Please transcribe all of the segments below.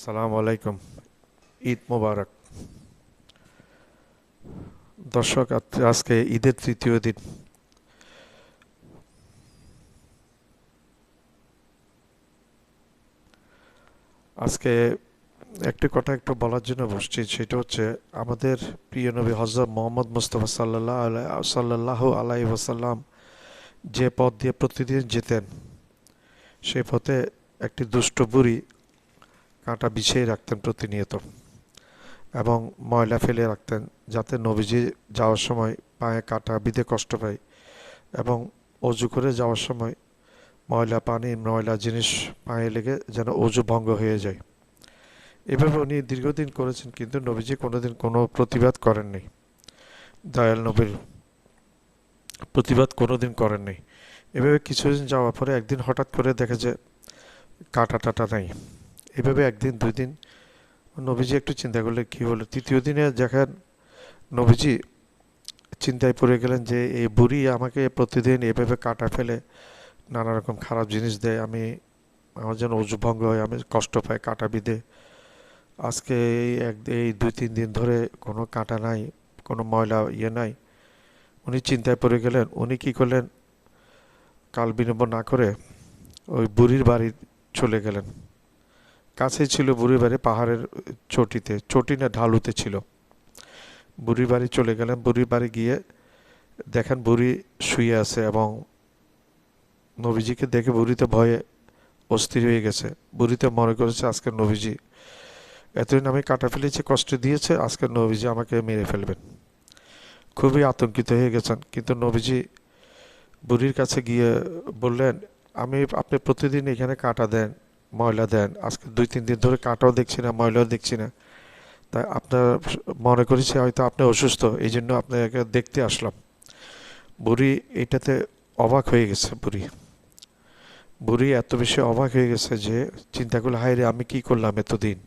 সালামু আলাইকুম। ঈদ মোবারক। দর্শক, আজকে ঈদের তৃতীয় দিন। আজকে একটি কথা একটু বলার জন্য বসছি, সেটা হচ্ছে আমাদের প্রিয় নবী হযরত মুহাম্মদ মুস্তাফা সাল্লাল্লাহু আলাইহি ওয়াসাল্লাম যে পথ দিয়ে প্রতিদিন যেতেন, সেই পথে একটি দুষ্ট বুড়ি কাঁটা বিছিয়ে রাখতেন প্রতিনিয়ত এবং ময়লা ফেলে রাখতেন, যাতে নবীজি যাওয়ার সময় পায়ে কাঁটা বিঁধে কষ্ট পায় এবং অজু করে যাওয়ার সময় ময়লা পানি ময়লা জিনিস পায়ে লেগে যেন অজু ভঙ্গ হয়ে যায়। এভাবে উনি দীর্ঘদিন করেছেন, কিন্তু নবীজি কোনোদিন কোনো প্রতিবাদ করেননি। দয়াল নবীর প্রতিবাদ কোনোদিন করেননি। এভাবে কিছুদিন যাওয়ার পরে একদিন হঠাৎ করে দেখে যে কাটা টাটা নাই। এভাবে একদিন দুই দিন নবীজি একটু চিন্তা করলে কী হলো। তৃতীয় দিনে দেখেন নবীজি চিন্তায় পড়ে গেলেন যে এই বুড়ি আমাকে প্রতিদিন এভাবে কাটা ফেলে নানা রকম খারাপ জিনিস দেয়, আমার যেন অজু ভঙ্গ হয়, আমি কষ্ট পাই কাঁটা বিঁধে। আজকে এই 2-3 দিন ধরে কোনো কাঁটা নাই, কোনো ময়লা নাই। উনি চিন্তায় পড়ে গেলেন। উনি কি করলেন, কাল বিলম্ব না করে ওই বুড়ির বাড়ি চলে গেলেন। কাছেই ছিল বুড়ির বাড়ি, পাহাড়ের চটি না ঢালুতে ছিল। বুড়ির বাড়ি চলে গেলেন। বুড়ির বাড়ি গিয়ে দেখেন বুড়ি শুয়ে আছে এবং নবীজিকে দেখে বুড়িতে ভয়ে অস্থির হয়ে গেছে। বুড়িতে মনে করেছে আজকে নবীজি এতদিন আমি কাটা ফেলেছি, কষ্ট দিয়েছে, আজকে নবীজি আমাকে মেরে ফেলবেন। খুবই আতঙ্কিত হয়ে গেছেন। কিন্তু নবীজি বুড়ির কাছে গিয়ে বললেন, আপনি প্রতিদিন এখানে কাটা দেন, ময়লা দেন, আজকে 2-3 দিন ধরে কাটাও দেখছি না, ময়লাও দেখছি না, তাই আপনার মনে করেছি হয়তো আপনি অসুস্থ, এই জন্য আপনাকে দেখতে আসলাম। বুড়ি এটাতে অবাক হয়ে গেছে। বুড়ি এত বেশি অবাক হয়ে গেছে যে চিন্তা করলো, হায় রে, আমি কি করলাম এতদিন।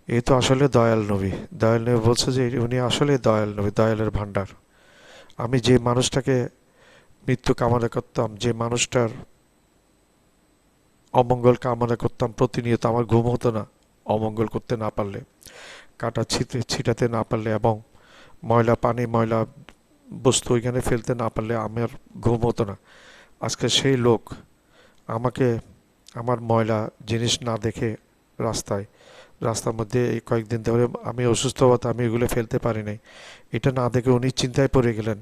এই তো আসলে দয়াল নবী। দয়াল নবী বলছে যে উনি আসলে দয়াল নবী, দয়ালের ভান্ডার। আমি যে মানুষটাকে মৃত্যু কামনা করতাম, যে মানুষটার অমঙ্গল কামনা করতাম প্রতিনিয়ত, আমার ঘুম হতো না অমঙ্গল করতে না পারলে, কাটা ছিটাতে না পারলে এবং ময়লা পানি ময়লা বস্তু ওইখানে ফেলতে না পারলে আমার ঘুম হতো না। আজকে সেই লোক আমাকে আমার ময়লা জিনিস না দেখে রাস্তার মধ্যে এই কয়েকদিন ধরে আমি অসুস্থ হওয়াতে আমি এগুলো ফেলতে পারি নাই, এটা না দেখে উনি চিন্তায় পড়ে গেলেন।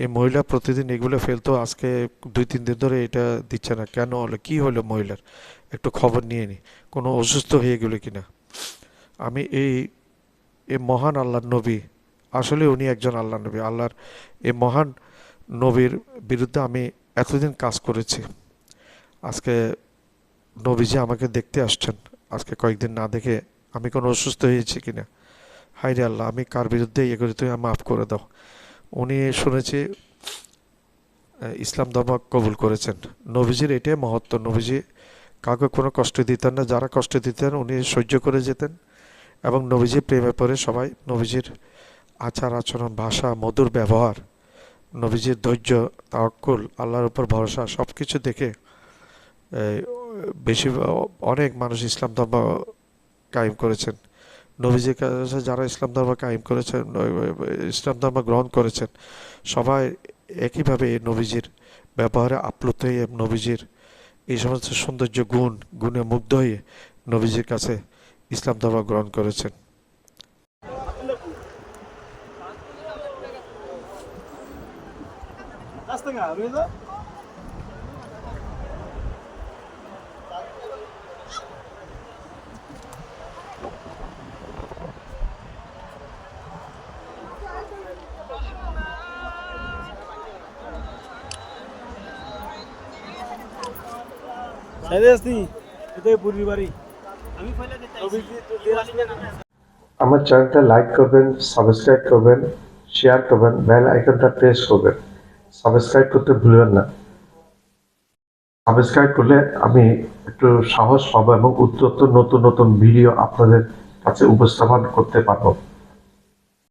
এই মহিলা প্রতিদিন এগুলো ফেলতো, আজকে 2-3 দিন ধরে এটা দিচ্ছে না, কেন হলো, কি হলো মহিলার, একটু খবর নিয়ে নি, কোনো অসুস্থ হয়ে গেলো কিনা। আমি এই এই মহান আল্লাহর নবী, আসলে উনি একজন আল্লাহর নবী, আল্লাহর এই মহান নবীর বিরুদ্ধে আমি এতদিন কাজ করেছি। আজকে নবীজি আমাকে দেখতে আসছেন, আজকে কয়েকদিন না দেখে আমি কোনো অসুস্থ হয়েছি কিনা। হায় রে আল্লাহ, আমি কার বিরুদ্ধে ইয়ে করি, তুমি মাফ করে দাও। উনি শুনেছি ইসলাম ধর্ম কবুল করেছেন। নবীজির এটাই মহত্ব। নবীজি কাউকে কোনো কষ্ট দিতেন না, যারা কষ্ট দিতেন উনি সহ্য করে যেতেন এবং নবীজির প্রেমে পড়ে সবাই। নবীজির আচার আচরণ, ভাষা, মধুর ব্যবহার, নবীজির ধৈর্য, তাওয়াক্কুল, আল্লাহর উপর ভরসা, সব কিছু দেখে বেশি অনেক মানুষ ইসলাম ধর্ম কায়েম করেছেন। নবীজির কাছে যারা ইসলাম ধর্ম কায়েম করেছেন, ইসলাম ধর্ম গ্রহণ করেছেন, সবাই একইভাবে এই নবীজির ব্যবহারে আপ্লুত হয়ে, নবীজির এই সমস্ত সৌন্দর্য গুণে মুগ্ধ হয়ে নবীজির কাছে ইসলাম ধর্ম গ্রহণ করেছেন। আমার চ্যানেলটা লাইক করবেন, সাবস্ক্রাইব করবেন, শেয়ার করবেন, বেল আইকনটা প্রেস করবেন। সাবস্ক্রাইব করতে ভুলবেন না। সাবস্ক্রাইব করলে আমি একটু সাহস পাবো এবং উত্তর নতুন নতুন ভিডিও আপনাদের কাছে উপস্থাপন করতে পারবো।